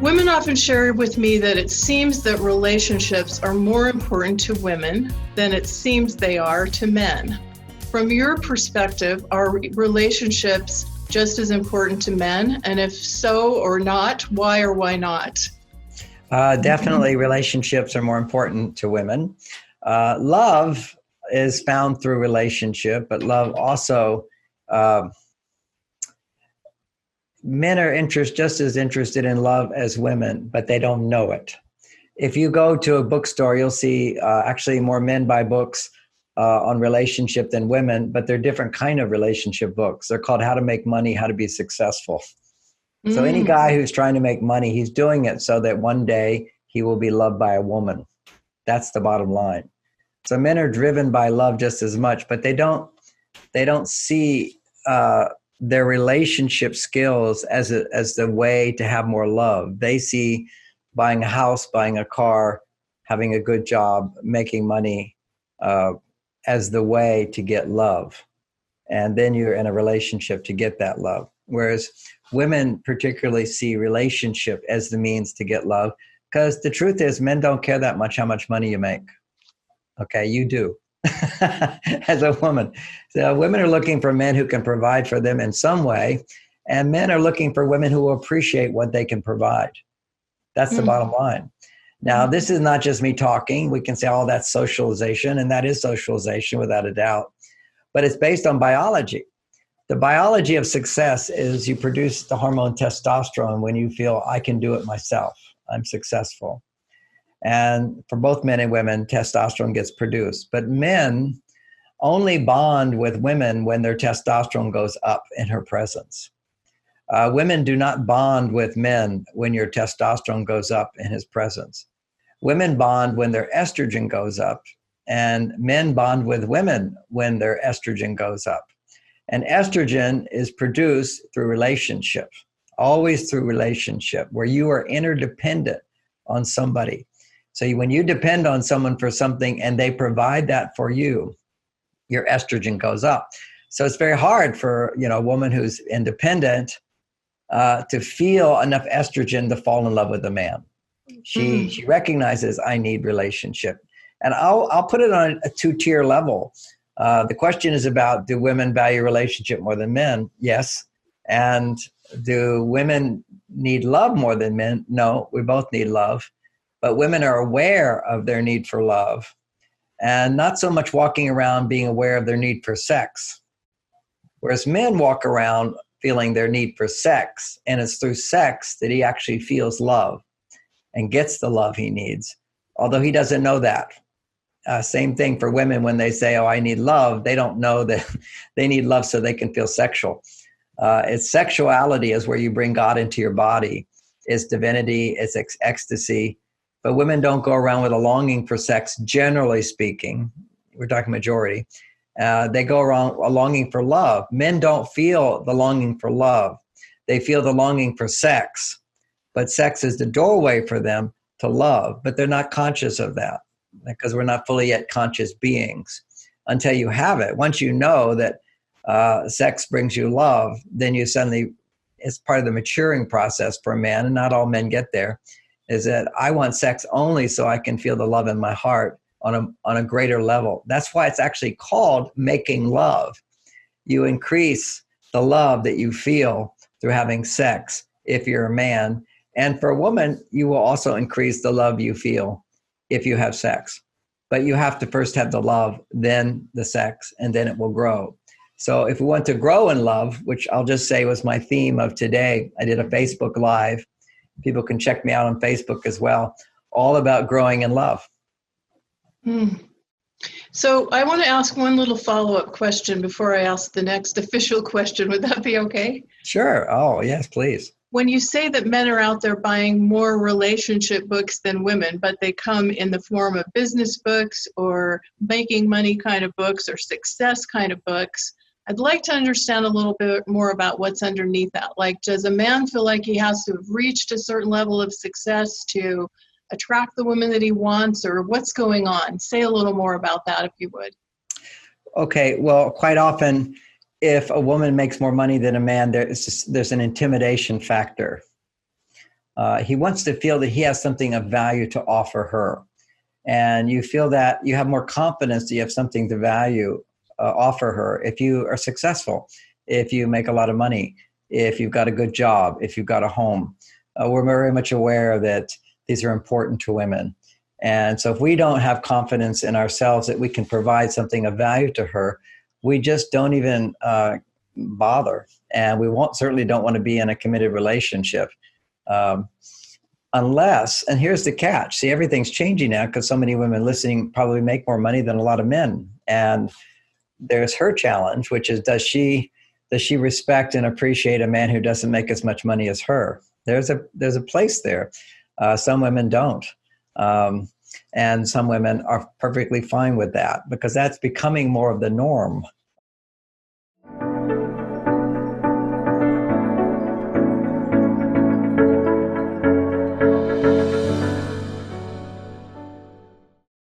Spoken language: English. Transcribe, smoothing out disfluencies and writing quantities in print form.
Women often share with me that it seems that relationships are more important to women than it seems they are to men. From your perspective, are relationships just as important to men? And if so or not, why or why not? Definitely relationships are more important to women. Love is found through relationship, but love also, men are just as interested in love as women, but they don't know it. If you go to a bookstore, you'll see actually more men buy books on relationship than women, but they're different kind of relationship books. They're called How to Make Money, How to Be Successful. So any guy who's trying to make money, he's doing it so that one day he will be loved by a woman. That's the bottom line. So men are driven by love just as much, but they don't see their relationship skills as the way to have more love. They see buying a house, buying a car, having a good job, making money as the way to get love. And then you're in a relationship to get that love. Whereas women particularly see relationship as the means to get love, because the truth is men don't care that much how much money you make. Okay, you do. As a woman. So women are looking for men who can provide for them in some way, and men are looking for women who will appreciate what they can provide. That's the bottom line. Now, this is not just me talking. We can say, oh, that's socialization, and that is socialization without a doubt. But it's based on biology. The biology of success is you produce the hormone testosterone when you feel, I can do it myself. I'm successful. And for both men and women, testosterone gets produced. But men only bond with women when their testosterone goes up in her presence. Women do not bond with men when your testosterone goes up in his presence. Women bond when their estrogen goes up, and men bond with women when their estrogen goes up. And estrogen is produced through relationship, always through relationship, where you are interdependent on somebody. So when you depend on someone for something and they provide that for you, your estrogen goes up. So it's very hard for a woman who's independent to feel enough estrogen to fall in love with a man. She recognizes I need relationship, and I'll put it on a two-tier level. The question is about, do women value relationship more than men? Yes. And do women need love more than men? No, we both need love. But women are aware of their need for love, and not so much walking around being aware of their need for sex. Whereas men walk around feeling their need for sex, and it's through sex that he actually feels love and gets the love he needs, although he doesn't know that. Same thing for women when they say, oh, I need love. They don't know that they need love so they can feel sexual. It's sexuality is where you bring God into your body. It's divinity, it's ecstasy. But women don't go around with a longing for sex, generally speaking. We're talking majority. They go around a longing for love. Men don't feel the longing for love. They feel the longing for sex. But sex is the doorway for them to love. But they're not conscious of that because we're not fully yet conscious beings until you have it. Once you know that sex brings you love, then you suddenly, it's part of the maturing process for a man, and not all men get there, is that I want sex only so I can feel the love in my heart on a greater level. That's why it's actually called making love. You increase the love that you feel through having sex if you're a man. And for a woman, you will also increase the love you feel if you have sex. But you have to first have the love, then the sex, and then it will grow. So if we want to grow in love, which I'll just say was my theme of today, I did a Facebook Live. People can check me out on Facebook as well, all about growing in love. So I want to ask one little follow-up question before I ask the next official question. Would that be okay? Sure. Oh, yes, please. When you say that men are out there buying more relationship books than women, but they come in the form of business books or making money kind of books or success kind of books, I'd like to understand a little bit more about what's underneath that. Like, does a man feel like he has to have reached a certain level of success to attract the woman that he wants, or what's going on? Say a little more about that, if you would. Okay, well, quite often, if a woman makes more money than a man, there's an intimidation factor. He wants to feel that he has something of value to offer her. And you feel that you have more confidence that you have something to value, offer her if you are successful, if you make a lot of money, if you've got a good job, if you've got a home. We're very much aware that these are important to women. And so if we don't have confidence in ourselves that we can provide something of value to her, we just don't even bother. And we certainly don't want to be in a committed relationship. Unless, and here's the catch, see, everything's changing now because so many women listening probably make more money than a lot of men. And there's her challenge, which is, does she respect and appreciate a man who doesn't make as much money as her? There's a place there. Some women don't. And some women are perfectly fine with that because that's becoming more of the norm.